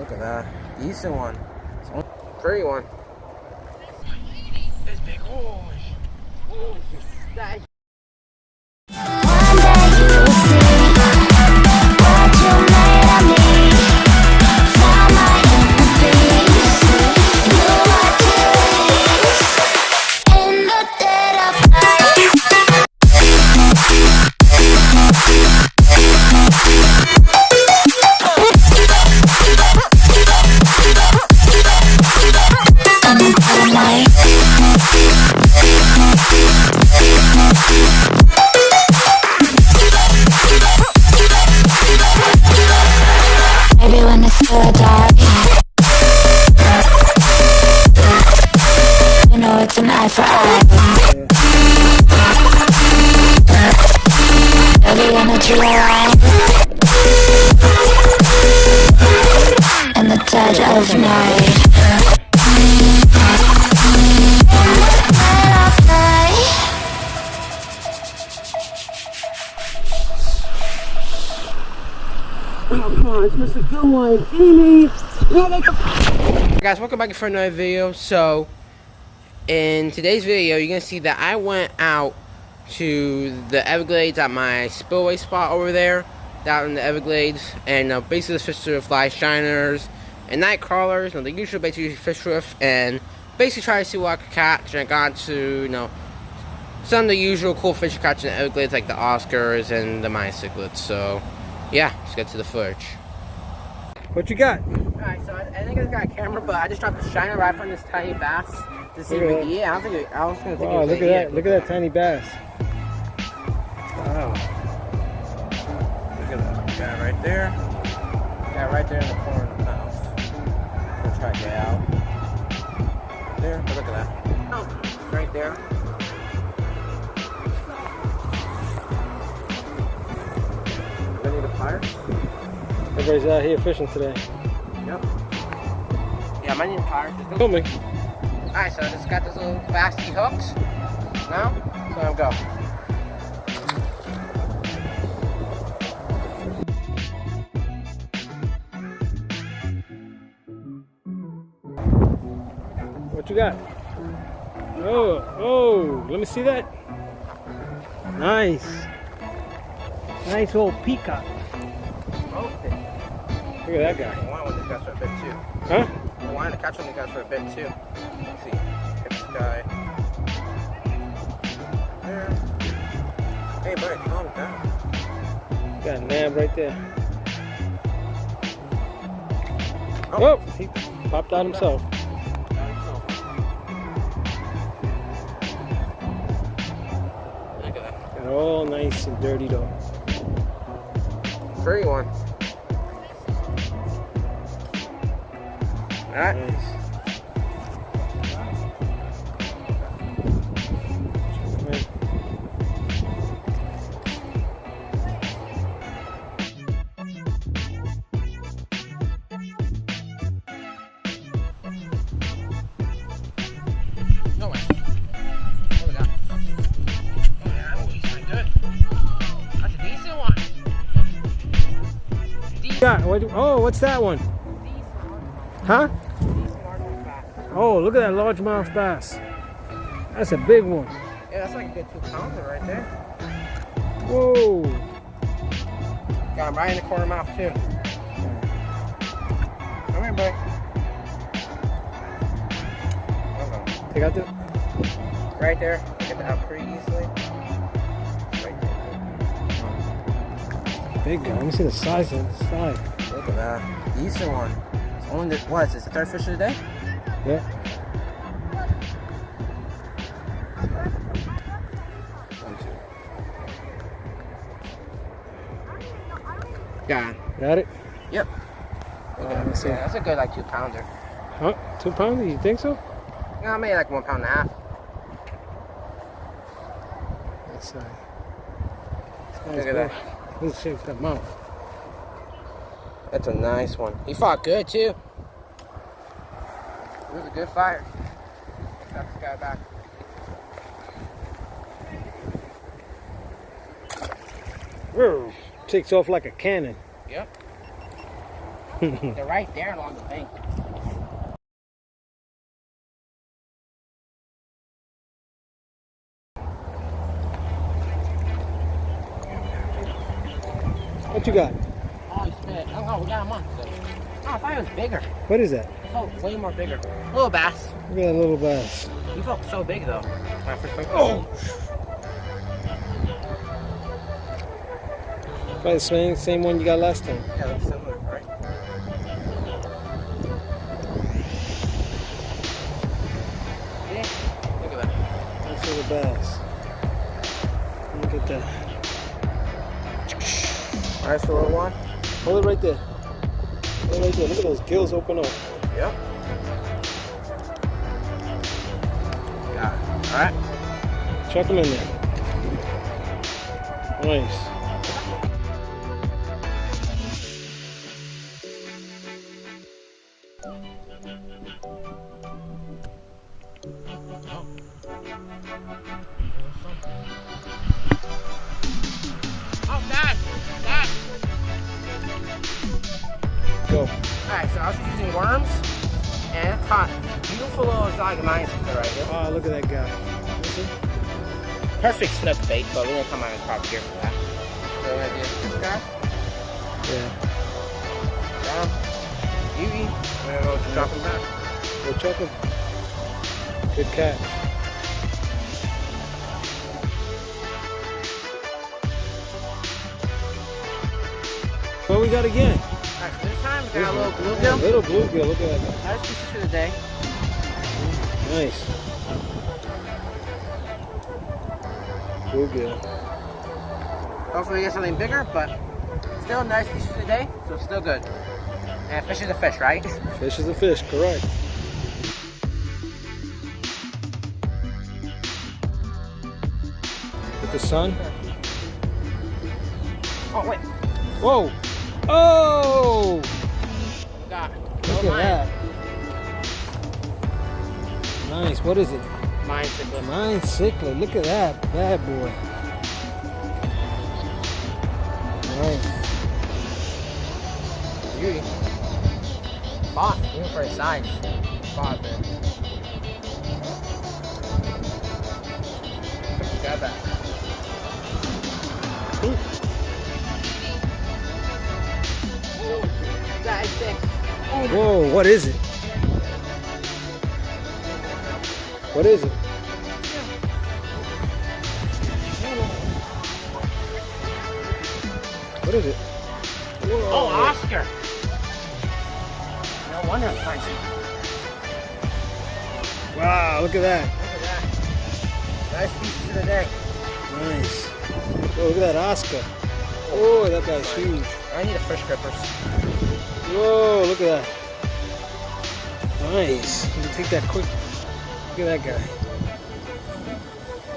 Look at that. Decent one. Pretty one. This big horse. One day you will see what you made of me. Found my inner peace. Do what you please. In the dead of night. Maybe when it's so dark, you know it's an eye for eye. Every energy around in the dead of night. Oh, come on, it's Mr. Good One, Amy. Hey guys, welcome back for another video. So, in today's video, you're gonna see that I went out to the Everglades at my spillway spot over there, down in the Everglades, and basically fished with fly shiners and night crawlers. The usual bait you fish with, and basically try to see what I could catch. And I got to, some of the usual cool fish you catch in the Everglades, like the Oscars and the Maya cichlids. So, yeah, let's get to the footage. What you got? Alright, so I think I got a camera, but I just dropped a shiner right from this tiny bass to see if we can eat it. I was gonna think it was look at that! Look at that tiny bass. Wow. Look at that guy right there. Guy right there in the corner of the mouth. We'll try to get out. There, but look at that. Oh, right there. Do I need a pliers? Everybody's out here fishing today. Yep. Yeah, I might need a pliers. Come on. Alright, so I just got this little bassy hooked. Now, so I'll go. What you got? Oh, let me see that. Nice. Nice old peacock. Okay. Look at that guy. I want one that got for a bit too. Huh? I wanted to catch one that got for a bit too. Let's see. Get this guy. There. Hey, buddy, calm down. Got a nab right there. Oh, He popped out himself. Look at that. Got all nice and dirty though. Pretty one. Alright. Nice. No way. What we got? Oh yeah, oh, he's pretty good. That's a decent one. Oh, what's that one? Huh? Oh, look at that largemouth bass. That's a big one. Yeah, that's like a good 2-pounder right there. Whoa. Got him right in the corner mouth too. Come here, boy. Take out the... Right there. Get that out pretty easily. Right there. Big guy. Let me see the size of the side. Look at that. Decent one. It's only the, what is this, the third fish of the day? Yeah. Got it. Got it? Yep. Let's see. Yeah, that's a good like 2-pounder. Huh? 2 pounder? You think so? No, maybe like 1.5 pounds. That's Look at that. Let's shake that mouth. That's a nice one. He fought good too. It was a good fight. Got this guy back. Takes off like a cannon. Yep. They're right there along the bank. What you got? Oh, he spit. Oh, we got him on. Oh, I thought he was bigger. What is that? He felt way more bigger. Little bass. Look at that little bass. He felt so big though. When I first picked him. Oh! Probably the same one you got last time. Yeah, looks similar, right? See? Look at that. Nice little bass. Look at that. Nice little one. Hold it right there. Hold it right there. Look at those gills open up. Yep. Got it. Alright. Chuck them in there. Nice. Oh, Dad! Dad! Go. Alright, so I was using worms and caught beautiful little exotic mines right here. Oh, look at that guy. See? Perfect snook bait, but we didn't come out in proper gear for that. So we're gonna do this guy. Yeah. Down. Beauty. We're gonna go drop him back. Go chuck him. Good catch. What we got again? Alright, so this time we got a little bluegill. Little bluegill. Look at that. Last pieces for the day. Nice. Bluegill. Hopefully we get something bigger, but still nice pieces for the day, so it's still good. And fish is a fish, right? Fish is a fish, correct. With the sun. Oh, wait. Whoa! Oh! Got it. Look at that. Nice. What is it? Mine cichlid. Mine cichlid. Look at that bad boy. Nice. Beauty. Spot, even for his size. Spot, man. Got that. That's sick. Whoa! What is it? What is it? What is it? Whoa. Oh, Oscar. No wonder it's nice. Wow! Look at that. Look at that. Nice pieces of the day. Nice. Oh, look at that Oscar. Oh, that guy's huge. I need a fish grippers. Whoa, look at that. Nice. You can take that quick. Look at that guy.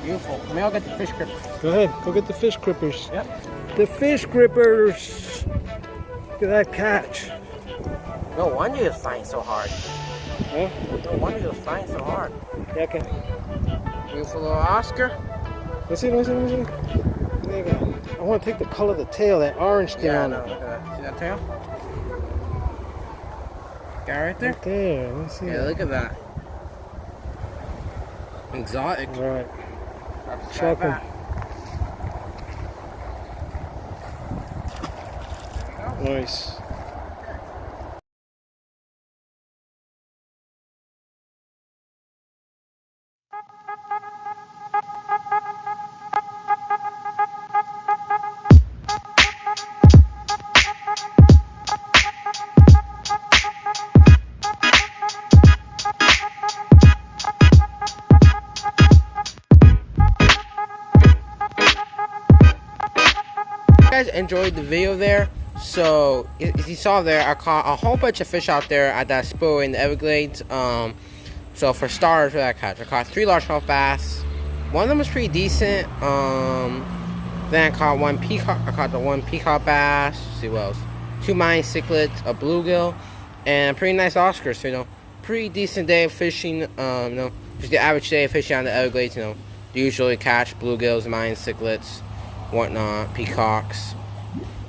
Beautiful. Maybe I'll get the fish grippers. Go ahead. Go get the fish grippers. Yep. The fish grippers. Look at that catch. No wonder he was flying so hard. Huh? No wonder he was flying so hard. Yeah, okay. Beautiful little Oscar. Let's see, let's see, let's see. Look at that guy. I want to take the color of the tail, that orange tail Yeah, on no, it. look at that. See that tail? Guy right there? Right there. Let me see. Yeah, look at that. Exotic. All right. Have to try Chuck him. that. Nice. Guys enjoyed the video there. So as you saw there, I caught a whole bunch of fish out there at that spur in the Everglades. So for stars for that catch, I caught 3 largemouth bass. One of them was pretty decent. Then I caught one peacock. I caught the one peacock bass. Let's see what else? 2 mine cichlids, a bluegill, and pretty nice Oscars. So, pretty decent day of fishing. Just the average day of fishing on the Everglades. They usually catch bluegills, mine cichlids, whatnot, peacocks,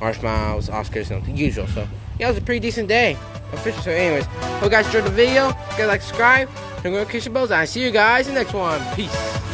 largemouths, Oscars, the usual. So yeah, it was a pretty decent day of fishing. So anyways, hope you guys enjoyed the video. If you guys like, subscribe, turn on notification bells, and I see you guys in the next one. Peace.